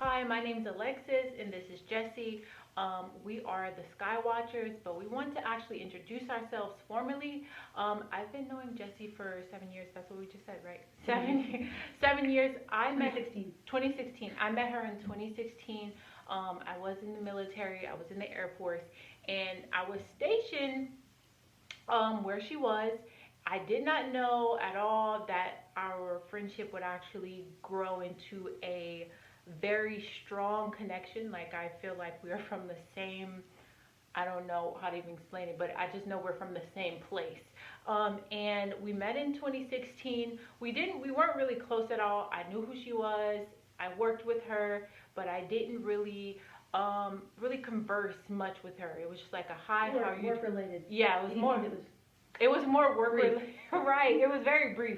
Hi, my name's Alexis, and this is Jessie. We are the Skywatchers, but we want to actually introduce ourselves formally. I've been knowing Jessie for 7 years. That's what we just said, right? 7 years. I met 2016. 2016. I met her in 2016. I was in the military. I was in the Air Force, and I was stationed where she was. I did not know at all that our friendship would actually grow into a very strong connection. Like, I feel like we are from the same, I don't know how to even explain it, but I just know we're from the same place. And we met in 2016. We weren't really close at all. I knew who she was. I worked with her, but I didn't really converse much with her. It was just like a hi, how are you? Work related. Yeah, it was more. It was It was more work brief. related. Right. It was very brief.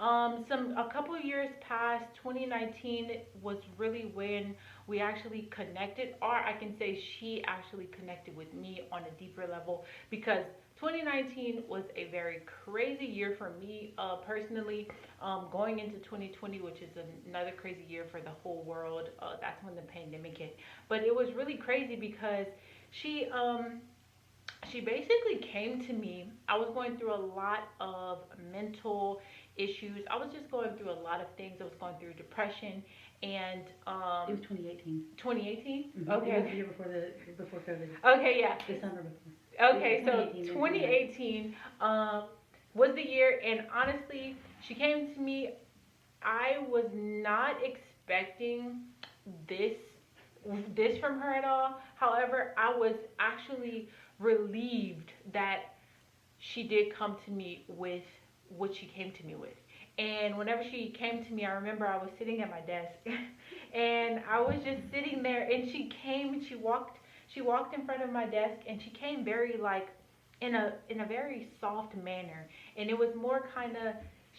A couple of years passed. 2019 was really when we actually connected, or I can say she actually connected with me on a deeper level, because 2019 was a very crazy year for me personally. Going into 2020, which is another crazy year for the whole world. That's when the pandemic hit. But it was really crazy because she she basically came to me. I was going through a lot of mental issues. I was just going through a lot of things. I was going through depression, and it was 2018. 2018. Mm-hmm. Okay. It was the year before COVID. Okay, yeah. December before. Okay, so 2018 was the year, and honestly, she came to me. I was not expecting this from her at all. However, I was actually relieved that she did come to me with what she came to me with. And whenever she came to me, I remember I was sitting at my desk and I was just sitting there, and she came and she walked in front of my desk, and she came very like in a very soft manner, and it was more kind of,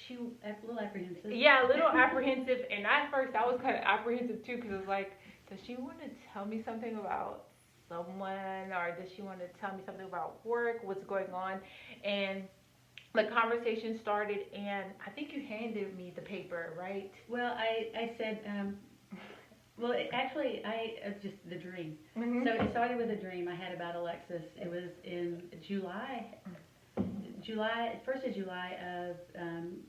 she A little apprehensive. yeah, a little apprehensive. And at first I was kind of apprehensive too, because it was like, does she want to tell me something about someone, or does she want to tell me something about work, what's going on? And the conversation started, and I think you handed me the paper, right? Well, I said, well, actually, just the dream. Mm-hmm. So it started with a dream I had about Alexis. It was in first of July of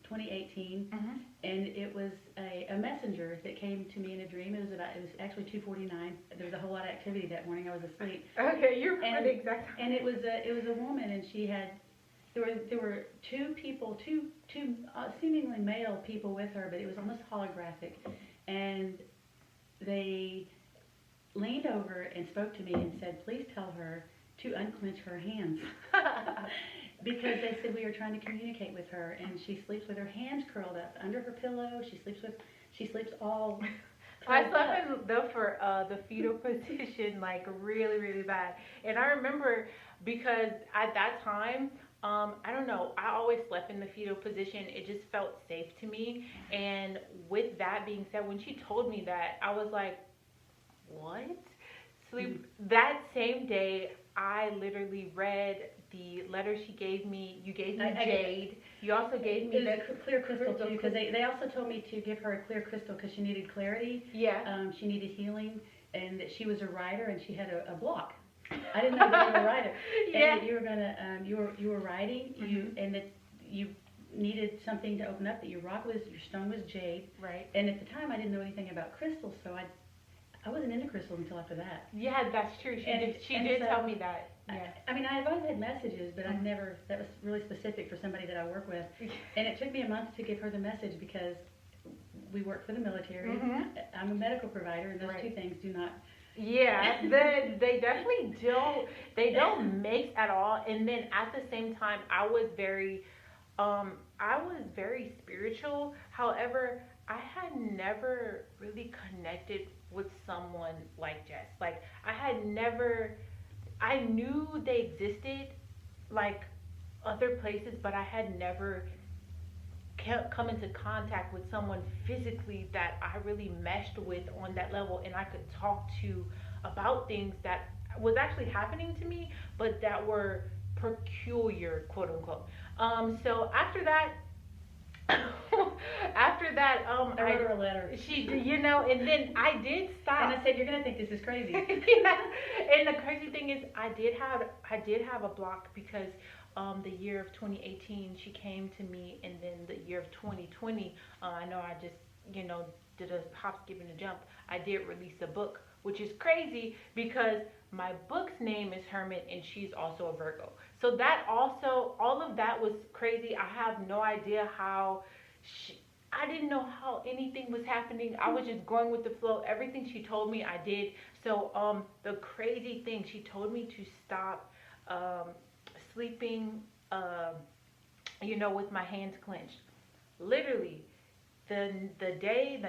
2018, Mm-hmm. and it was a messenger that came to me in a dream. It was actually 2:49. There was a whole lot of activity that morning. I was asleep. Okay, you're And- right, exactly. And it was a woman, and there were two people, two seemingly male people with her, but it was almost holographic, and they leaned over and spoke to me and said, "Please tell her to unclench her hands." Because they said we were trying to communicate with her, and she sleeps with her hands curled up under her pillow. She sleeps all. I slept in the fetal position, like really, really bad. And I remember, because at that time, I don't know, I always slept in the fetal position. It just felt safe to me. And with that being said, when she told me that, I was like, what? Sleep. That same day, I literally read the letter she gave me. You gave me jade. You also gave me the clear crystal too, because they also told me to give her a clear crystal because she needed clarity. Yeah. She needed healing, and that she was a writer and she had a block. I didn't know that you were a writer. Yeah. And that you were gonna you were writing, and that you needed something to open up. That your stone was jade. Right. And at the time I didn't know anything about crystals, so I wasn't into crystals until after that. Yeah, that's true. She did so, tell me that. Yeah. I mean, I've always had messages, but I've never, that was really specific for somebody that I work with. And it took me a month to give her the message because we work for the military. Mhm. I'm a medical provider, and those Right. two things do not. Yeah, they definitely don't mix at all. And then at the same time, I was very spiritual. However, I had never really connected with someone like Jess. Like, I knew they existed, like other places, but I had never come into contact with someone physically that I really meshed with on that level, and I could talk to about things that was actually happening to me, but that were peculiar, quote unquote. So after that, After that, I wrote her a letter. she, and then I did stop. And I said, you're gonna think this is crazy. Yeah. And the crazy thing is, I did have a block because the year of 2018 she came to me, and then the year of 2020, I know I just did a hop, skip, and a jump. I did release a book, which is crazy because my book's name is Hermit, and she's also a Virgo. So that also, all of that was crazy. I have no idea how. I didn't know how anything was happening. I was just going with the flow. Everything she told me, I did. So the crazy thing, she told me to stop um, sleeping, with my hands clenched. Literally, the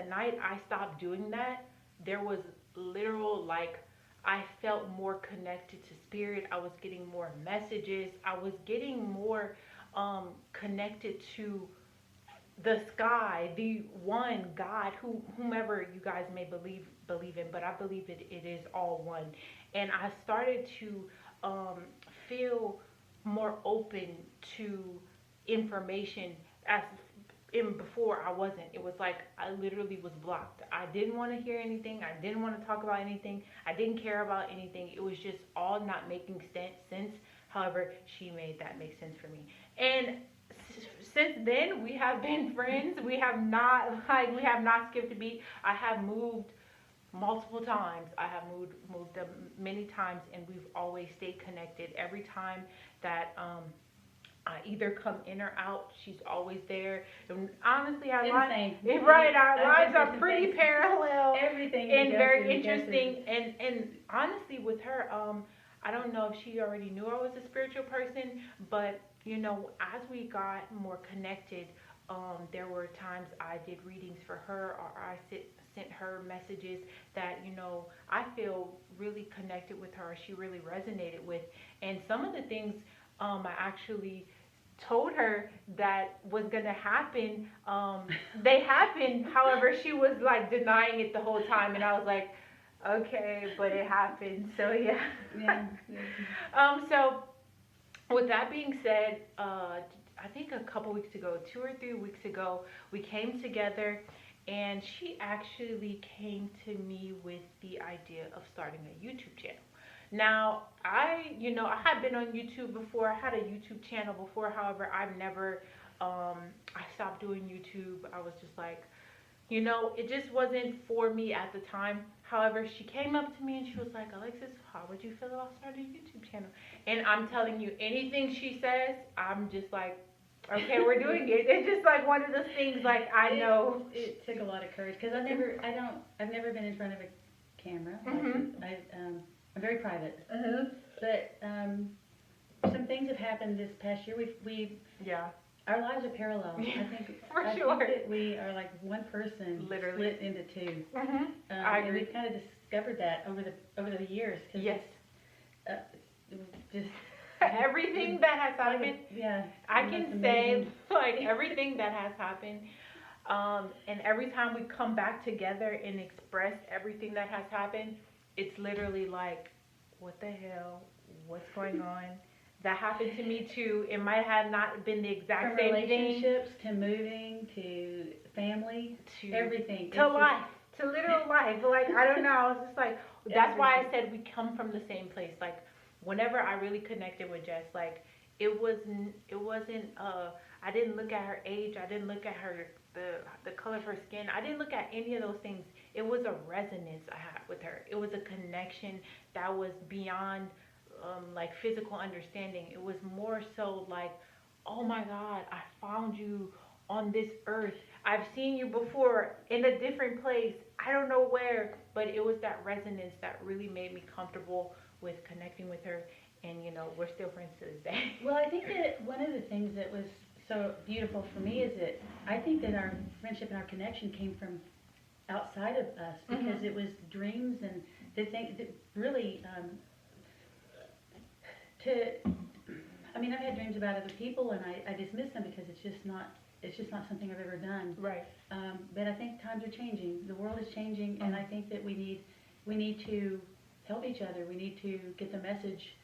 night I stopped doing that, there was literal, like, I felt more connected to spirit. I was getting more messages. I was getting more connected to the sky, the one God, whomever you guys may believe in, but I believe it is all one. And I started to feel more open to information as in before I wasn't. It was like I literally was blocked. I didn't want to hear anything. I didn't want to talk about anything. I didn't care about anything. It was just all not making sense. However, she made that make sense for me. And since then, we have been friends. We have not skipped a beat. I have moved multiple times. I have moved them many times, and we've always stayed connected. Every time that I either come in or out, she's always there. And honestly, our lives, right, our lives are pretty parallel. Everything and very interesting. And honestly, with her, I don't know if she already knew I was a spiritual person, but as we got more connected, there were times I did readings for her, or I sent her messages that I feel really connected with her. She really resonated with, and some of the things I actually told her that was gonna happen. They happened. However, she was like denying it the whole time, and I was like, okay, but it happened. So yeah. Yeah. So with that being said, I think a couple weeks ago, 2 or 3 weeks ago, we came together, and she actually came to me with the idea of starting a YouTube channel. Now, I had been on YouTube before. I had a YouTube channel before. However, I've never, I stopped doing YouTube. I was just like, it just wasn't for me at the time. However, she came up to me and she was like, Alexis, how would you feel about starting a YouTube channel? And I'm telling you, anything she says, I'm just like, okay, we're doing it. It's just like one of those things, like, I know. It took a lot of courage, because I've never been in front of a camera. Mm-hmm. I'm very private. Mm-hmm. But some things have happened this past year. Yeah. Our lives are parallel. Yeah, I think for I sure. think that we are like one person Literally. split into two. Mm-hmm. I agree. And we've kind of discovered that over the years. Yes. Just Everything that has happened, yeah. I can say, like, everything that has happened, and every time we come back together and express everything that has happened, it's literally like, what the hell? What's going on? That happened to me too. It might have not been the exact From same thing. relationships to moving to family To everything. to life, to literal life. Like, I don't know. I was just like, that's why I said we come from the same place. Like, whenever I really connected with Jess, like, it wasn't. I didn't look at her age. I didn't look at her the color of her skin. I didn't look at any of those things. It was a resonance I had with her. It was a connection that was beyond like physical understanding. It was more so like, oh my God, I found you on this earth. I've seen you before in a different place. I don't know where, but it was that resonance that really made me comfortable with connecting with her. And we're still friends to this day. Well, I think that one of the things that was so beautiful for me is that I think that our friendship and our connection came from outside of us, because it was dreams and the things that really I've had dreams about other people, and I dismiss them because it's just not something I've ever done. Right. But I think times are changing. The world is changing, and I think that we need to help each other. We need to get the message.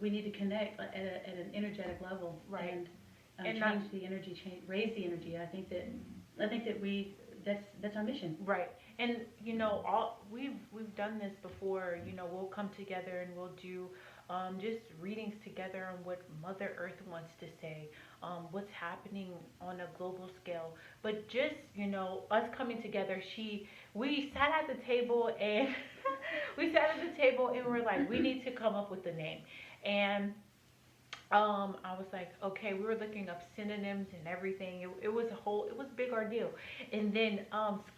We need to connect at an energetic level. Right. And And not, change the energy, raise the energy. I think that that's our mission. right. And all we've done this before. We'll come together and we'll do just readings together on what Mother Earth wants to say, what's happening on a global scale. But just us coming together, we sat at the table and we sat at the table and we're like, we need to come up with a name. And I was like, okay, we were looking up synonyms and everything. It was a big ordeal. And then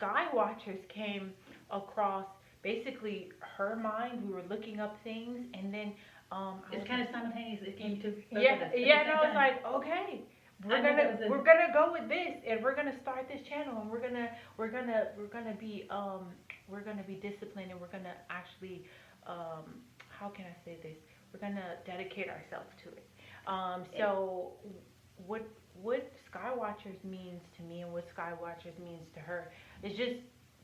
Skywatchers came across basically her mind. We were looking up things, and then It's kind of simultaneous. It came to both yeah, of us at the yeah. And same I was time. like, okay, I know that was we're gonna go with this, and we're gonna start this channel, and we're gonna be disciplined, and we're gonna actually how can I say this? We're gonna dedicate ourselves to it. So what Skywatchers means to me and what Skywatchers means to her is just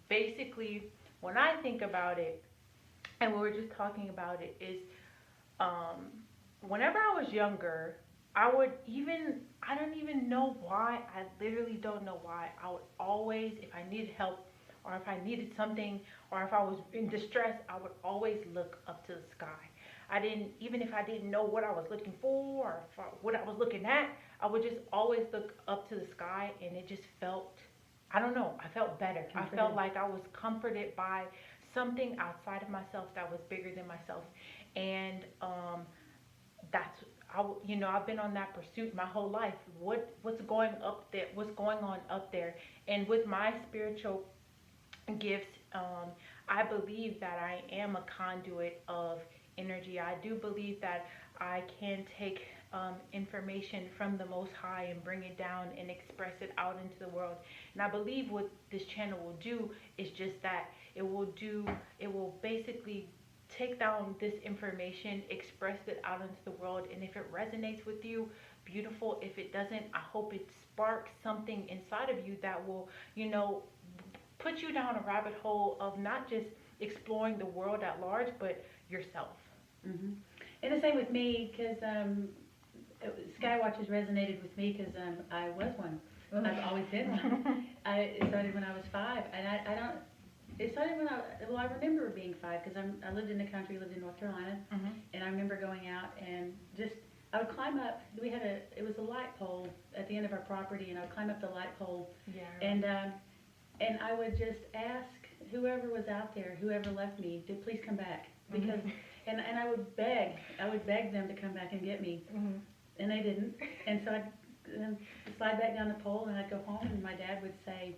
basically, when I think about it, and we were just talking about it, is whenever I was younger, I don't even know why, I literally don't know why, I would always, if I needed help or if I needed something or if I was in distress, I would always look up to the sky. Even if I didn't know what I was looking for or what I was looking at, I would just always look up to the sky, and it just felt, I don't know, I felt better. Comforted. I felt like I was comforted by something outside of myself that was bigger than myself. And I've been on that pursuit my whole life. What's going up there? What's going on up there? And with my spiritual gifts, I believe that I am a conduit of energy. I do believe that I can take information from the Most High and bring it down and express it out into the world. And I believe what this channel will do is just that. It will basically take down this information, express it out into the world, and if it resonates with you, beautiful. If it doesn't, I hope it sparks something inside of you that will, put you down a rabbit hole of not just exploring the world at large, but yourself. Mm-hmm. And the same with me, because Skywatchers resonated with me because I was one. I've always been one. It started when I was 5, and I don't. It started when I remember being 5 because I lived in the country, lived in North Carolina, and I remember going out and I would climb up. It was a light pole at the end of our property, and I would climb up the light pole, and I would just ask whoever was out there, whoever left me, to please come back, because, and I would beg them to come back and get me, and they didn't, and so I'd slide back down the pole, and I'd go home, and my dad would say,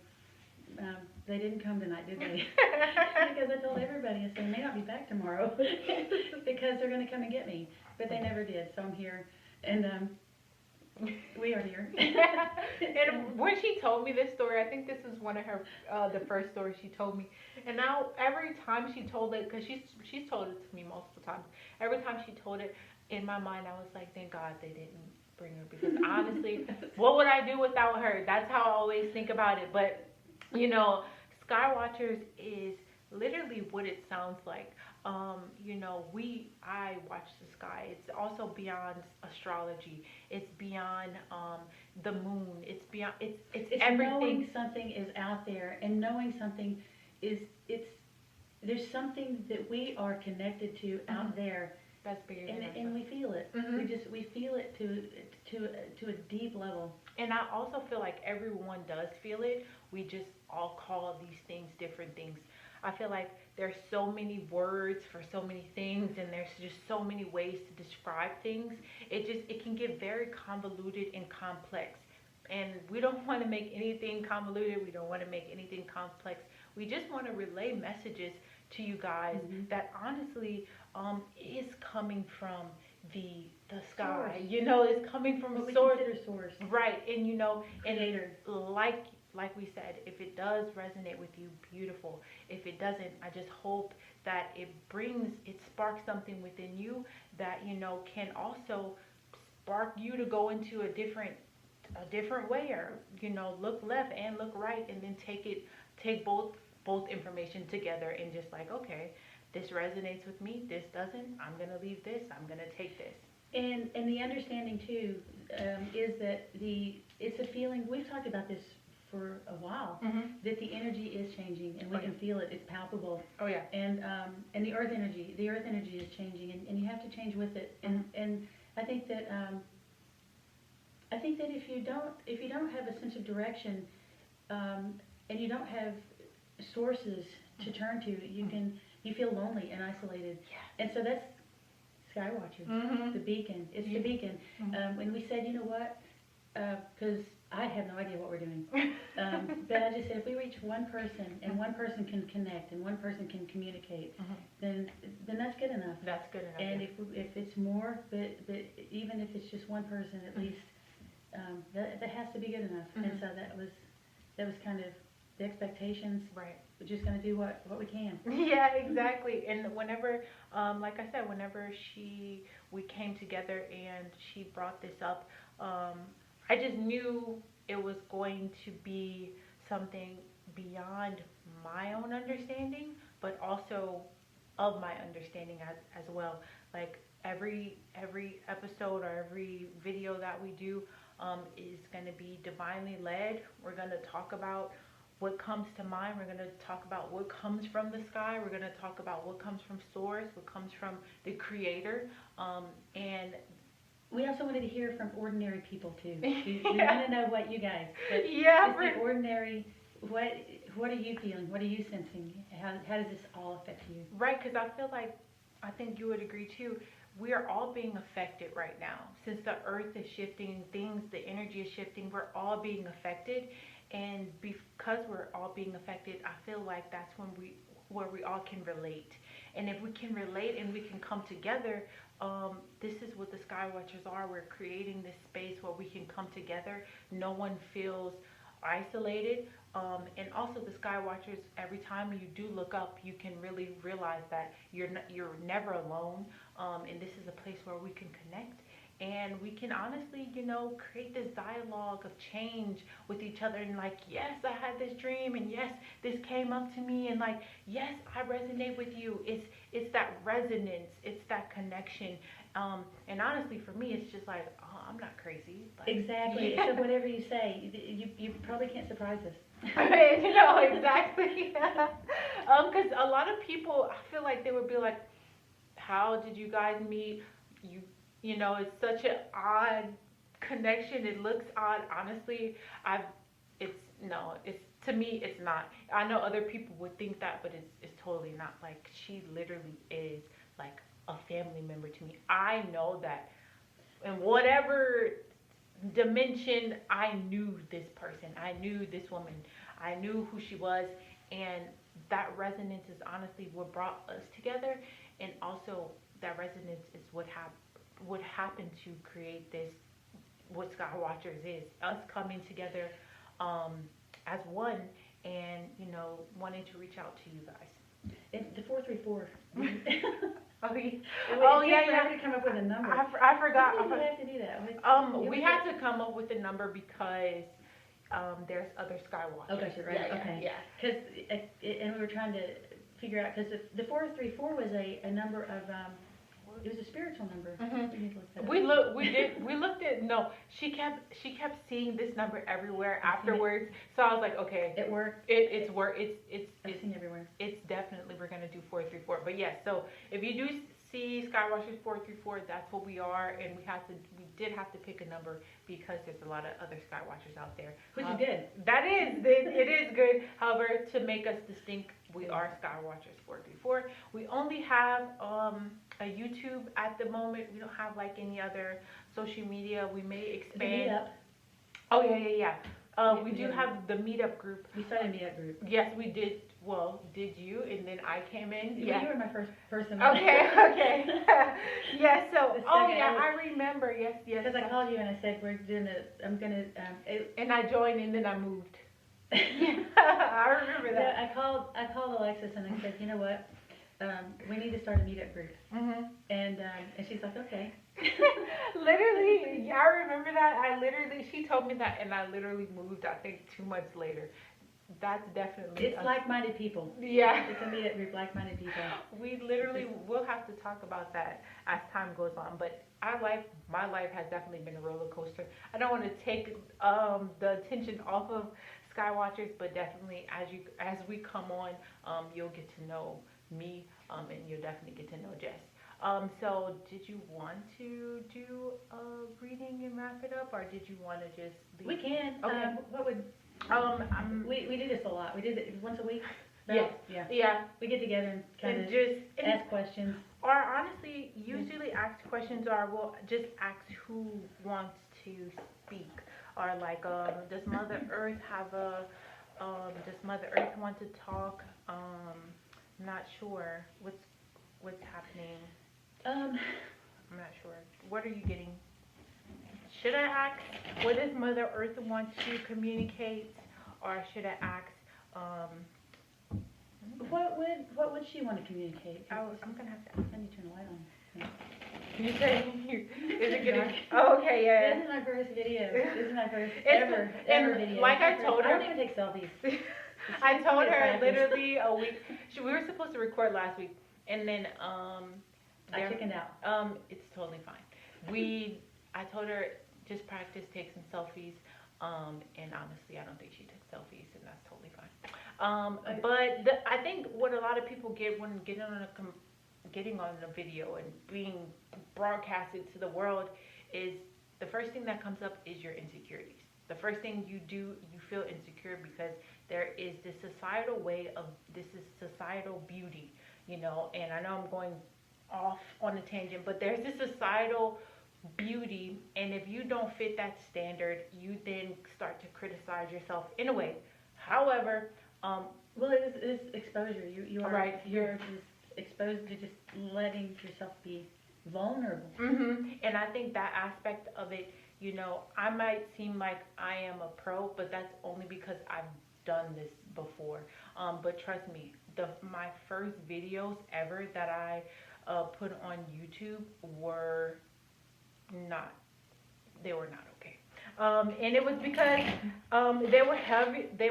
they didn't come tonight, did they? Because I told everybody, I said, they may not be back tomorrow because they're going to come and get me. But they never did, so I'm here. And we are here. And when she told me this story, I think this is one of her, the first stories she told me. And now every time she told it, because she's told it to me multiple times, every time she told it, in my mind I was like, thank God they didn't bring her. Because honestly, what would I do without her? That's how I always think about it. But Skywatchers is literally what it sounds like. I watch the sky. It's also beyond astrology. It's beyond the moon. It's beyond. It's everything. Knowing something is out there, and knowing something there's something that we are connected to out there. That's bigger than and we feel it. We feel it to a deep level. And I also feel like everyone does feel it. We just all call these things different things. I feel like there's so many words for so many things, and there's just so many ways to describe things. It can get very convoluted and complex. And we don't want to make anything convoluted. We don't want to make anything complex. We just want to relay messages to you guys that honestly is coming from the sky. Source. It's coming from what a source. We consider source. Right. And Creator. And like we said, if it does resonate with you, beautiful. If it doesn't, I just hope that it sparks something within you that can also spark you to go into a different way, or look left and look right, and then take both information together and just like, okay, this resonates with me, this doesn't, I'm gonna leave this, I'm gonna take this. And the understanding too is that it's a feeling. We've talked about this for a while. That the energy is changing, and we can feel it. It's palpable. Oh yeah. And the earth energy is changing, and you have to change with it. And I think that if you don't have a sense of direction, and you don't have sources to turn to, you feel lonely and isolated. Yeah. And so that's Skywatchers, the beacon. It's the beacon. When we said, you know what, because I have no idea what we're doing, but I just said if we reach one person and one person can connect and one person can communicate, then that's good enough. That's good enough. And if it's more, but even if it's just one person, at least that has to be good enough. And so that was kind of the expectations. Right. We're just going to do what we can. Yeah, exactly. And whenever, like I said, whenever we came together and she brought this up, I just knew it was going to be something beyond my own understanding, but also of my understanding as well. Like every episode or every video that we do is going to be divinely led. We're going to talk about what comes to mind. We're going to talk about what comes from the sky. We're going to talk about what comes from source, what comes from the creator. And we also wanted to hear from ordinary people too. We want to know what you guys. Yeah. The ordinary. What are you feeling? What are you sensing? How does this all affect you? Right, because I think you would agree too. We are all being affected right now. Since the earth is shifting, the energy is shifting, we're all being affected. And because we're all being affected, I feel like that's where we all can relate. And if we can relate and we can come together, this is what the Skywatchers are. We're creating this space where we can come together. No one feels isolated. And also the Skywatchers, every time you do look up, you can really realize that you're never alone. And this is a place where we can connect. And we can honestly, create this dialogue of change with each other. And like, yes, I had this dream. And yes, this came up to me. And like, yes, I resonate with you. It's that resonance. It's that connection. And honestly, for me, it's just like, oh, I'm not crazy. Like, exactly. Yeah. So whatever you say, you probably can't surprise us. Exactly. Because a lot of people, I feel like they would be like, how did you guys meet? It's such an odd connection. It looks odd. Honestly, to me, it's not. I know other people would think that, but it's totally not. Like, she literally is like a family member to me. I know that in whatever dimension, I knew this person. I knew this woman. I knew who she was. And that resonance is honestly what brought us together. And also that resonance is what happened to create this, what Skywatchers is. Us coming together as one and, wanting to reach out to you guys. It's the 434. Yeah. To come up with a number. I forgot. Why did you have to do that? We had to come up with a number because there's other Skywatchers. Oh, gotcha, right. Okay. Yeah. Because and we were trying to figure out, because the 434 was a number of it was a spiritual number. We looked at she kept seeing this number everywhere afterwards. So I was like, okay, it worked. It's seen everywhere. It's definitely, we're gonna do 434. But yes, so if you do see Skywatchers 434, that's what we are, and we did have to pick a number because there's a lot of other Skywatchers out there. Which is good. That is, it is good. However, to make us distinct, we are Skywatchers 434. We only have a YouTube at the moment. We don't have like any other social media. We may expand. The meetup. Oh yeah. We do have the meetup group. We started a meetup group. Yes, we did. Well, did you? And then I came in. Yeah, you were my first person. Okay. Yeah. So, I remember. Yes. Because I called you and I said I'm gonna. And I joined and then I moved. I remember that. Yeah, I called Alexis and I said, you know what? We need to start a meetup group. And she's like, okay. Literally, yeah, I remember that. She told me that, and I literally moved, I think, 2 months later. That's definitely It's like-minded people. yeah. It's gonna be like-minded people. We literally will have to talk about that as time goes on. But my life has definitely been a roller coaster. I don't want to take the attention off of Skywatchers, but definitely as we come on, you'll get to know me, and you'll definitely get to know Jess. So did you want to do a reading and wrap it up, or did you want to just leave? We can. Okay. What would we do this a lot. We did it once a week. Yeah. Yeah. Yeah. We get together and kind And of just ask questions. or honestly, usually asked questions are well, just ask who wants to speak, or like, does Mother Earth have a, does Mother Earth want to talk? I'm not sure what's happening. I'm not sure. What are you getting? Should I ask what does Mother Earth want to communicate, or should I ask, What would she want to communicate? I'm gonna have to ask. I need to turn the light on. You say is it getting? Oh, okay, yeah. This is my first video. This is my first It's- ever and video. like I told I her- don't even take selfies. I told her Practice. literally a week. We were supposed to record last week, and then I chickened out. it's totally fine. I told her just practice, take some selfies. And honestly, I don't think she took selfies, and that's totally fine. But I think what a lot of people get when getting on a video and being broadcasted to the world is the first thing that comes up is your insecurities. The first thing you do, you feel insecure because there is this societal this is societal beauty, you know, and I know I'm going off on a tangent, but there's this societal beauty, and if you don't fit that standard, you then start to criticize yourself in a way. However, well, it's exposure. You are right. You're just exposed to just letting yourself be vulnerable. And I think that aspect of it, you know, I might seem like I am a pro, but that's only because I've done this before. But trust me, my first videos ever that I put on YouTube were not okay. And it was because they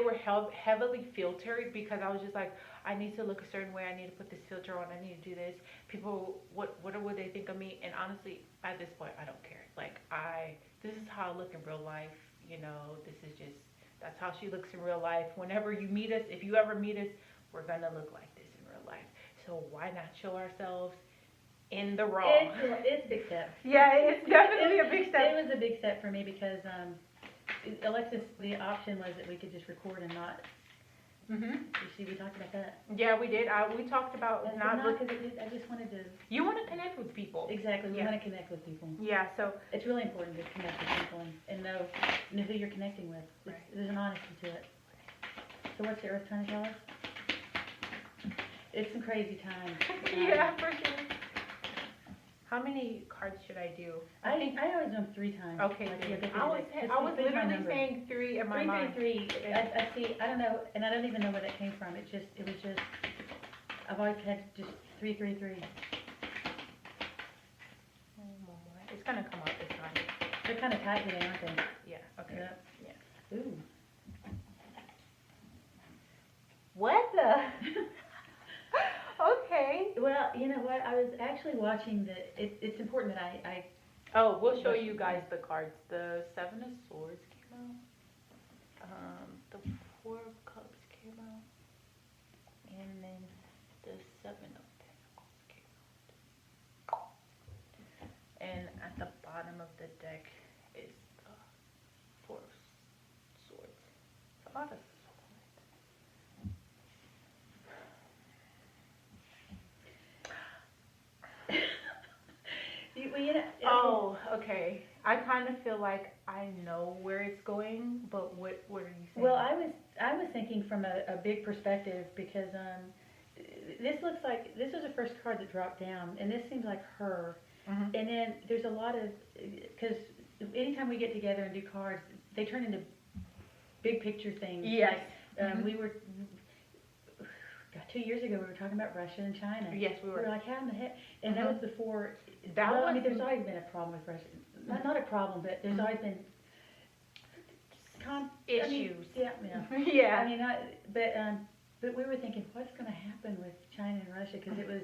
were heavily filtered, because I was just like, I need to look a certain way, I need to put this filter on, I need to do this. People, what would they think of me? And honestly, at this point, I don't care. Like, this is how I look in real life, you know, that's how she looks in real life. Whenever you meet us, if you ever meet us, we're gonna look like this in real life. So why not show ourselves in the raw? It's a big step. Yeah, it's definitely a big step. It was a big step for me because Alexis, the option was that we could just record and not. You see, we talked about that. Yeah, we did. We talked about because I just wanted to. You want to connect with people. Exactly, we Yeah. want to connect with people. Yeah, so It's really important to connect with people and know who you're connecting with. Right. There's an honesty to it. So what's the Earth trying to tell us? It's some crazy times. yeah, for sure. How many cards should I do? I always do them 3 times. Okay, Like, three. yeah, I was that's my literally number. saying 3 in my 3, mind. 3, 3. I see. I don't know, and I don't even know where that came from. It was just. I've always had just 3, 3, 3. It's gonna come out this time. They're kind of tight today, aren't they? Yeah. Okay. Yeah. Yeah. Ooh. What the? Okay. Well, you know what? I was actually watching it's important that I Oh, we'll show you guys the cards. The 7 of Swords came out. The 4 of Cups came out. And then the 7 of Pentacles came out. And at the bottom of the deck is the 4 of Swords. It's a lot of swords. Oh, okay. I kind of feel like I know where it's going, but what are you saying? Well, I was thinking from a big perspective because this looks like this was the first card that dropped down, and this seems like her. And then there's a lot of because anytime we get together and do cards, they turn into big picture things. Yes. Like, we were. 2 years ago, we were talking about Russia and China. Yes, we were. We were like, how in the heck? And that was before. That I mean, there's always been a problem with Russia. Not a problem, but there's always been issues. Yeah, yeah. Yeah. I mean, but we were thinking, what's going to happen with China and Russia? Because it was,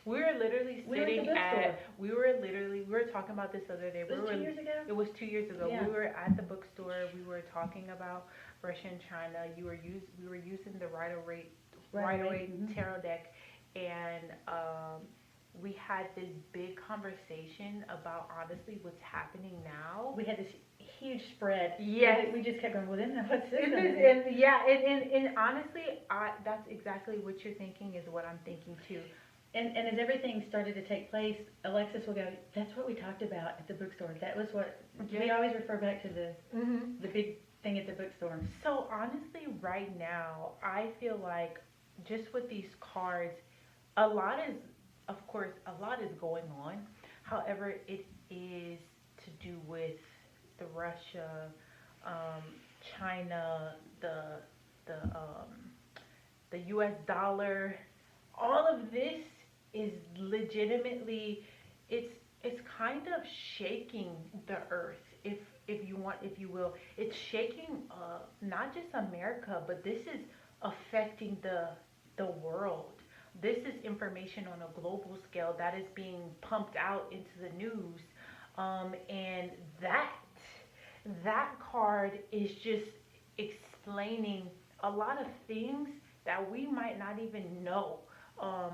We were literally we were at the sitting bookstore. we were talking about this the other day. Was it 2 years ago? It was 2 years ago. Yeah. We were at the bookstore. We were talking about Russia and China. We were using the Rider-Waite Mhm. tarot deck, and we had this big conversation about honestly what's happening now. We had this huge spread. Yes. We just kept going, well, then what's this? And honestly, that's exactly what you're thinking is what I'm thinking too. And as everything started to take place, Alexis will go, that's what we talked about at the bookstore. That was what, we always refer back to the big thing at the bookstore. So honestly, right now, I feel like just with these cards, of course, a lot is going on. However, it is to do with the Russia, China, the U.S. dollar. All of this is legitimately, it's kind of shaking the earth, if you will. It's shaking not just America, but this is affecting the world. This is information on a global scale that is being pumped out into the news, and that card is just explaining a lot of things that we might not even know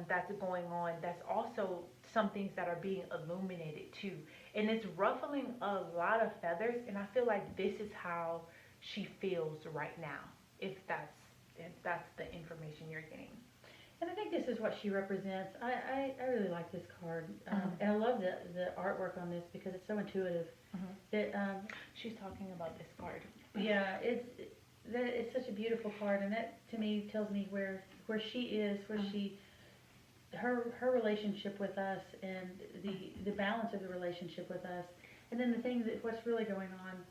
that's going on. That's also some things that are being illuminated too, and it's ruffling a lot of feathers. And I feel like this is how she feels right now, if that's the information you're getting. And I think this is what she represents. I really like this card. And I love the artwork on this because it's so intuitive. That She's talking about this card. yeah, it's such a beautiful card, and that to me tells me where she is, where she her relationship with us, and the balance of the relationship with us, and then the thing that what's really going on.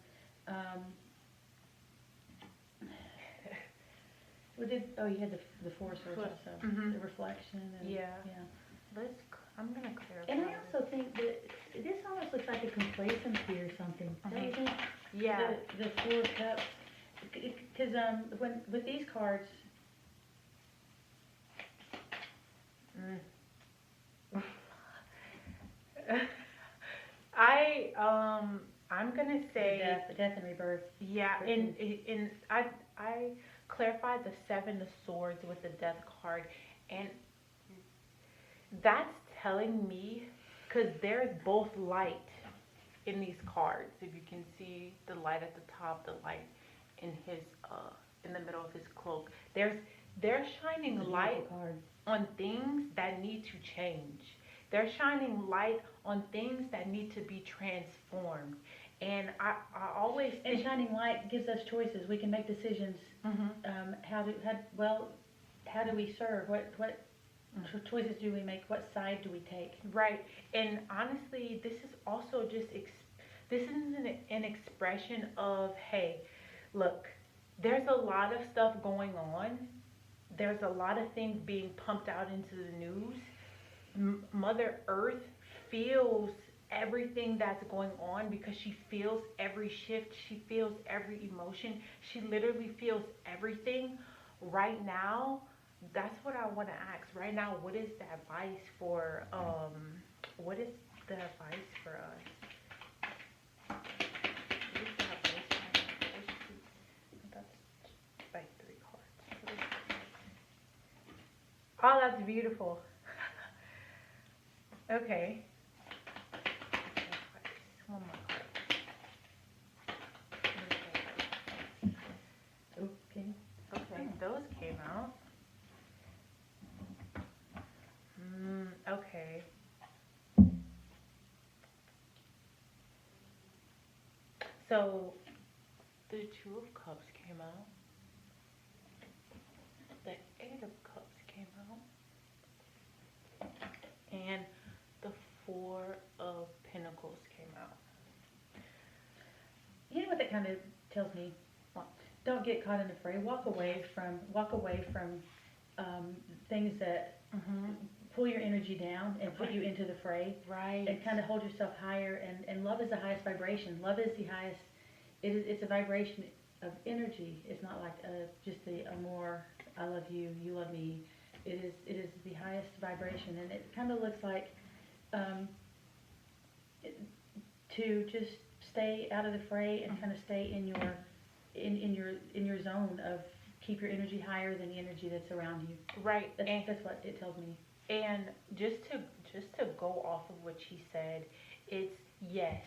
You had the Four Swords also, the reflection, and Yeah. I'm gonna clarify. And I also think that this almost looks like a complacency or something. Don't you think? Yeah. The Four of Cups, because when with these cards. I'm gonna say Death and rebirth. yeah, and I clarified the Seven of Swords with the Death card, and that's telling me, because there's both light in these cards. If you can see the light at the top, the light in his in the middle of his cloak, they're shining light on things that need to change. They're shining light on things that need to be transformed. And I always think, and shining light gives us choices. We can make decisions. How do we serve? What choices do we make? What side do we take? Right. And honestly, this is also just this is an expression of, hey, look, there's a lot of stuff going on. There's a lot of things being pumped out into the news. Mother Earth feels everything that's going on because she feels every shift. She feels every emotion. She literally feels everything right now. That's what I want to ask right now. What is the advice for us? What is the advice for us? That's like 3 cards. Oh, that's beautiful. Okay. One more card. Okay, those came out. Okay. So the Two of Cups came out. The Eight of Cups came out. And the Four of Pentacles came out. You know what that kind of tells me? Don't get caught in the fray. Walk away from things that pull your energy down and put you into the fray. Right. And kind of hold yourself higher. And love is the highest vibration. Love is the highest. It's a vibration. of energy. It's not like just a more I love you, you love me. It is the highest vibration, and it kind of looks like um, it, to just stay out of the fray and kind of stay in your in your zone of keep your energy higher than the energy that's around you. Right. That's what it tells me. And just to go off of what she said, it's yes,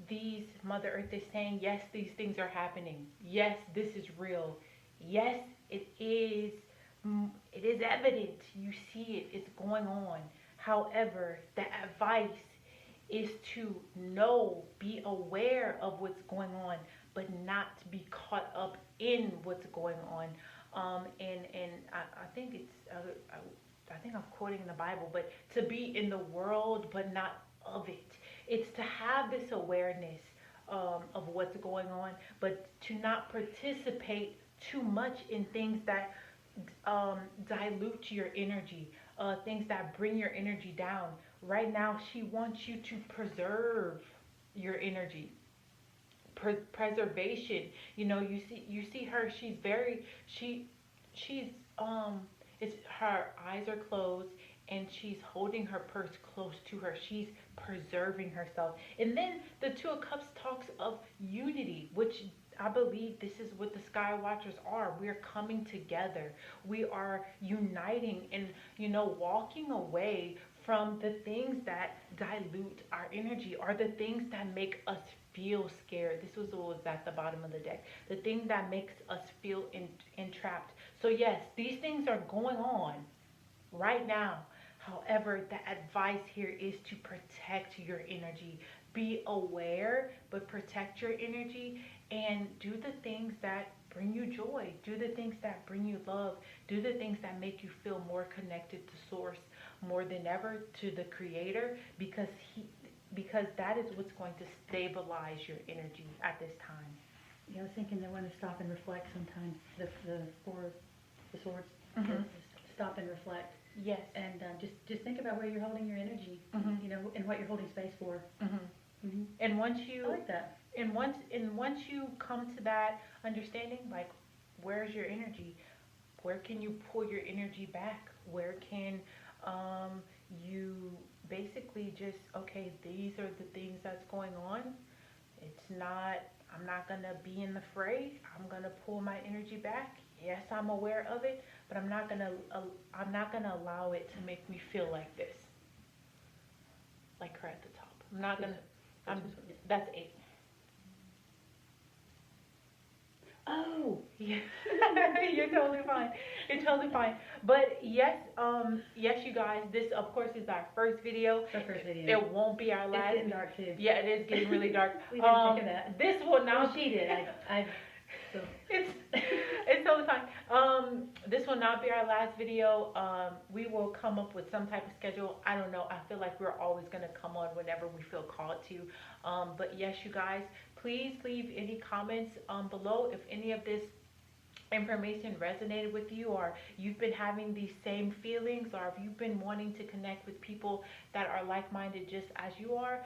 these Mother Earth is saying yes, these things are happening. Yes, this is real. Yes, it is. It is evident. You see it. It's going on. However, the advice is to know, be aware of what's going on, but not to be caught up in what's going on. And I think it's I think I'm quoting the Bible, but to be in the world but not of it. It's to have this awareness of what's going on, but to not participate too much in things that dilute your energy, things that bring your energy down. Right now, she wants you to preserve your energy. Preservation. You see her. She's very. She's it's her eyes are closed and she's holding her purse close to her. She's preserving herself. And then the Two of Cups talks of unity, which I believe this is what the Skywatchers are. We're coming together. We are uniting and, walking away from the things that dilute our energy or the things that make us feel scared. This was what was at the bottom of the deck. The thing that makes us feel entrapped. So yes, these things are going on right now. However, the advice here is to protect your energy. Be aware, but protect your energy and do the things that bring you joy. Do the things that bring you love. Do the things that make you feel more connected to source more than ever, to the creator, because that is what's going to stabilize your energy at this time. Yeah, I was thinking that when to stop and reflect sometimes, the four, the swords, Mhm. stop and reflect. Yes. And just think about where you're holding your energy, Mhm. and what you're holding space for. Mhm. Hmm. And once I you like that. once you come to that understanding, like where's your energy? Where can you pull your energy back? Where can you basically just, okay, these are the things that's going on. It's not, I'm not gonna be in the fray. I'm gonna pull my energy back. Yes, I'm aware of it, but I'm not gonna allow it to make me feel like this, like her at the top. I'm not gonna. I'm. That's 8. Oh, Yeah, you're totally fine. You're totally fine. But yes, yes, you guys. This, of course, is our first video. our first video. It won't be our It's last. getting dark too. Yeah, it is getting really dark. We didn't think of that. This will Well, not. she did. I so. It's totally fine. This will not be our last video. We will come up with some type of schedule. I don't know. I feel like we're always gonna come on whenever we feel called to. But yes, you guys, please leave any comments below if any of this information resonated with you, or you've been having these same feelings, or if you've been wanting to connect with people that are like-minded just as you are.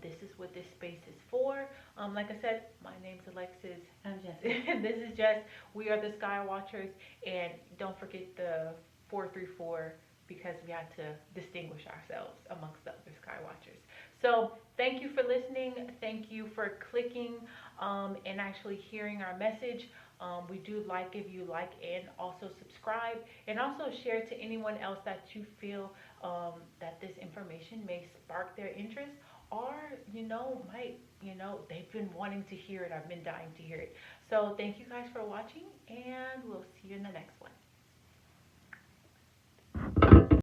This is what this space is for. Like I said, my name's Alexis. I'm Jessie. This is Jess. We are the Skywatchers, and don't forget the 434 because we had to distinguish ourselves amongst the other Skywatchers. So thank you for listening. Thank you for clicking and actually hearing our message. We do like if you like and also subscribe, and also share to anyone else that you feel that this information may spark their interest, or might they've been wanting to hear it. I've been dying to hear it. So thank you guys for watching, and we'll see you in the next one.